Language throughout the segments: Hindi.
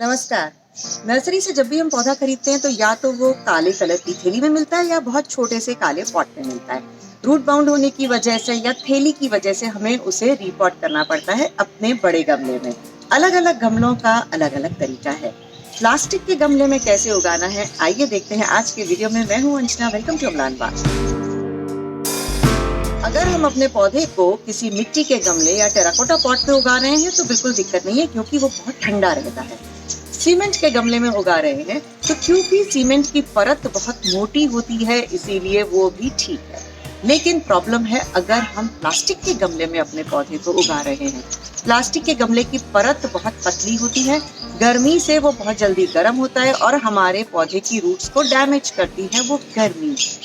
नमस्कार। नर्सरी से जब भी हम पौधा खरीदते हैं तो या तो वो काले कलर की थैली में मिलता है या बहुत छोटे से काले पॉट में मिलता है। रूट बाउंड होने की वजह से या थैली की वजह से हमें उसे रीपॉट करना पड़ता है अपने बड़े गमले में। अलग अलग गमलों का अलग अलग तरीका है। प्लास्टिक के गमले में कैसे उगाना है, आइए देखते हैं आज के वीडियो में। मैं हूँ अंजना, वेलकम टू अमलान बाग। अगर हम अपने पौधे को किसी मिट्टी के गमले या टेराकोटा पॉट में उगा रहे हैं तो बिल्कुल दिक्कत नहीं है, क्योंकि वो बहुत ठंडा रहता है। सीमेंट के गमले में उगा रहे हैं तो क्योंकि सीमेंट की परत बहुत मोटी होती है, इसीलिए वो भी ठीक है। लेकिन प्रॉब्लम है अगर हम प्लास्टिक के गमले में अपने पौधे को उगा रहे हैं। प्लास्टिक के गमले की परत बहुत पतली होती है, गर्मी से वो बहुत जल्दी गर्म होता है और हमारे पौधे की रूट्स को डैमेज करती है वो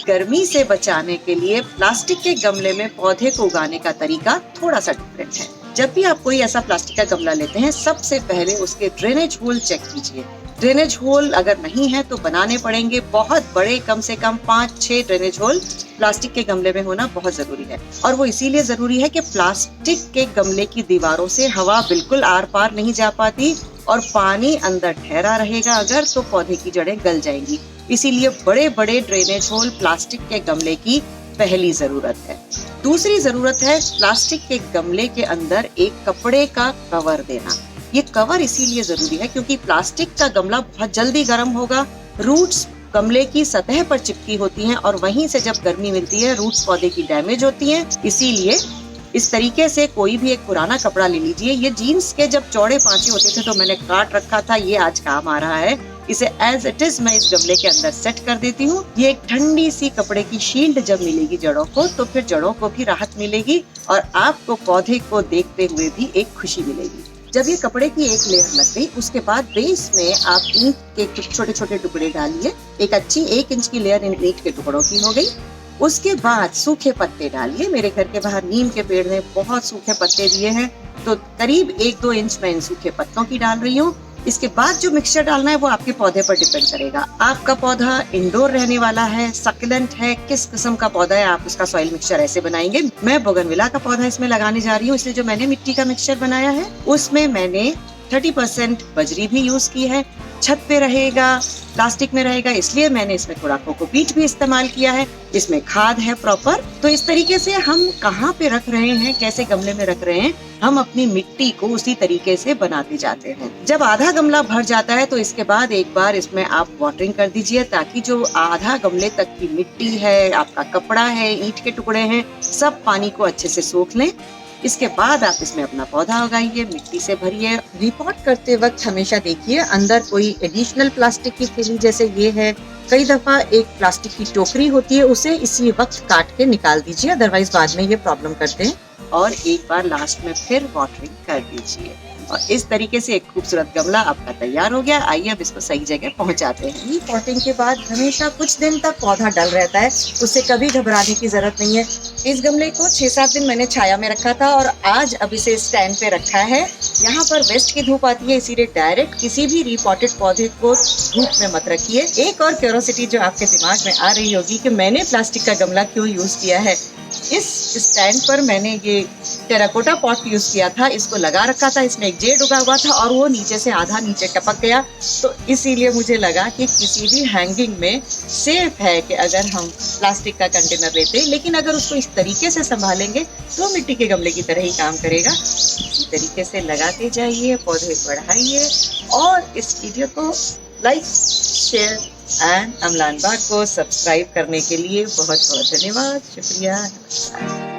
गर्मी से बचाने के लिए प्लास्टिक के गमले में पौधे को उगाने का तरीका थोड़ा सा डिफरेंट है। जब भी आप कोई ऐसा प्लास्टिक का गमला लेते हैं, सबसे पहले उसके ड्रेनेज होल चेक कीजिए। ड्रेनेज होल अगर नहीं है तो बनाने पड़ेंगे बहुत बड़े, कम से कम 5-6 ड्रेनेज होल प्लास्टिक के गमले में होना बहुत जरूरी है। और वो इसीलिए जरूरी है कि प्लास्टिक के गमले की दीवारों से हवा बिल्कुल आर पार नहीं जा पाती और पानी अंदर ठहरा रहेगा अगर, तो पौधे की जड़ें गल जाएंगी। इसीलिए बड़े बड़े ड्रेनेज होल प्लास्टिक के गमले की पहली जरूरत है। दूसरी जरूरत है प्लास्टिक के गमले के अंदर एक कपड़े का कवर देना। ये कवर इसीलिए जरूरी है क्योंकि प्लास्टिक का गमला बहुत जल्दी गर्म होगा, रूट्स गमले की सतह पर चिपकी होती हैं और वहीं से जब गर्मी मिलती है रूट्स पौधे की डैमेज होती हैं। इसीलिए इस तरीके से कोई भी एक पुराना कपड़ा ले लीजिए। ये जीन्स के जब चौड़े पांचे होते थे तो मैंने काट रखा था, ये आज काम आ रहा है। इसे एज इट इज मैं इस गमले के अंदर सेट कर देती हूँ। ये एक ठंडी सी कपड़े की शील्ड जब मिलेगी जड़ों को, तो फिर जड़ों को भी राहत मिलेगी और आपको पौधे को देखते हुए भी एक खुशी मिलेगी। जब ये कपड़े की एक लेयर लग गई, उसके बाद बेस में आप ईंट के छोटे छोटे टुकड़े डालिए। एक अच्छी 1 इंच की लेयर इन ईंट के टुकड़ों की हो गई। उसके बाद सूखे पत्ते डालिए। मेरे घर के बाहर नीम के पेड़ ने बहुत सूखे पत्ते दिए हैं, तो करीब 1-2 इंच मैं इन सूखे पत्तों की डाल रही हूँ। इसके बाद जो मिक्सचर डालना है वो आपके पौधे पर डिपेंड करेगा। आपका पौधा इंडोर रहने वाला है, सक्लेंट है, किस किस्म का पौधा है, आप उसका सॉइल मिक्सचर ऐसे बनाएंगे। मैं बोगनविला का पौधा इसमें लगाने जा रही हूँ, इसलिए जो मैंने मिट्टी का मिक्सचर बनाया है उसमें मैंने 30% बजरी भी यूज की है। छत पे रहेगा, प्लास्टिक में रहेगा, इसलिए मैंने इसमें थोड़ा कोकोपीट भी इस्तेमाल किया है। इसमें खाद है प्रॉपर। तो इस तरीके से हम कहाँ पे रख रहे हैं, कैसे गमले में रख रहे हैं, हम अपनी मिट्टी को उसी तरीके से बनाते जाते हैं। जब आधा गमला भर जाता है तो इसके बाद एक बार इसमें आप वाटरिंग कर दीजिए, ताकि जो आधा गमले तक की मिट्टी है, आपका कपड़ा है, ईंट के टुकड़े हैं, सब पानी को अच्छे से सोख लें। इसके बाद आप इसमें अपना पौधा उगाइए, मिट्टी से भरिए। रिपॉट करते वक्त हमेशा देखिए अंदर कोई एडिशनल प्लास्टिक की थैली जैसे ये है, कई दफा एक प्लास्टिक की टोकरी होती है, उसे इसी वक्त काट के निकाल दीजिए, अदरवाइज बाद में ये प्रॉब्लम करते हैं। और एक बार लास्ट में फिर वाटरिंग कर दीजिए और इस तरीके से एक खूबसूरत गमला आपका तैयार हो गया। आइए अब इसको सही जगह पहुंचाते हैं। रीपॉटिंग के बाद हमेशा कुछ दिन तक पौधा डल रहता है, उससे कभी घबराने की जरूरत नहीं है। इस गमले को 6-7 दिन मैंने छाया में रखा था और आज अब इसे स्टैंड पे रखा है। यहाँ पर वेस्ट की धूप आती है, इसीलिए डायरेक्ट किसी भी रीपॉटेड पौधे को धूप में मत रखिए। एक और क्यूरोसिटी जो आपके दिमाग में आ रही होगी कि मैंने प्लास्टिक का गमला क्यों यूज किया है। इस स्टैंड पर मैंने ये टेराकोटा पॉट यूज किया था, इसको लगा रखा था, इसमें एक जेड उगा हुआ था और वो नीचे से आधा नीचे टपक गया, तो इसीलिए मुझे लगा कि किसी भी हैंगिंग में सेफ है कि अगर हम प्लास्टिक का कंटेनर लेते हैं, लेकिन अगर उसको इस तरीके से संभालेंगे तो मिट्टी के गमले की तरह ही काम करेगा। इसी तरीके से लगाते जाइए, पौधे बढ़ाइए और इस वीडियो को लाइक, शेयर एंड अमलान बाग को सब्सक्राइब करने के लिए बहुत बहुत धन्यवाद, शुक्रिया, नमस्कार।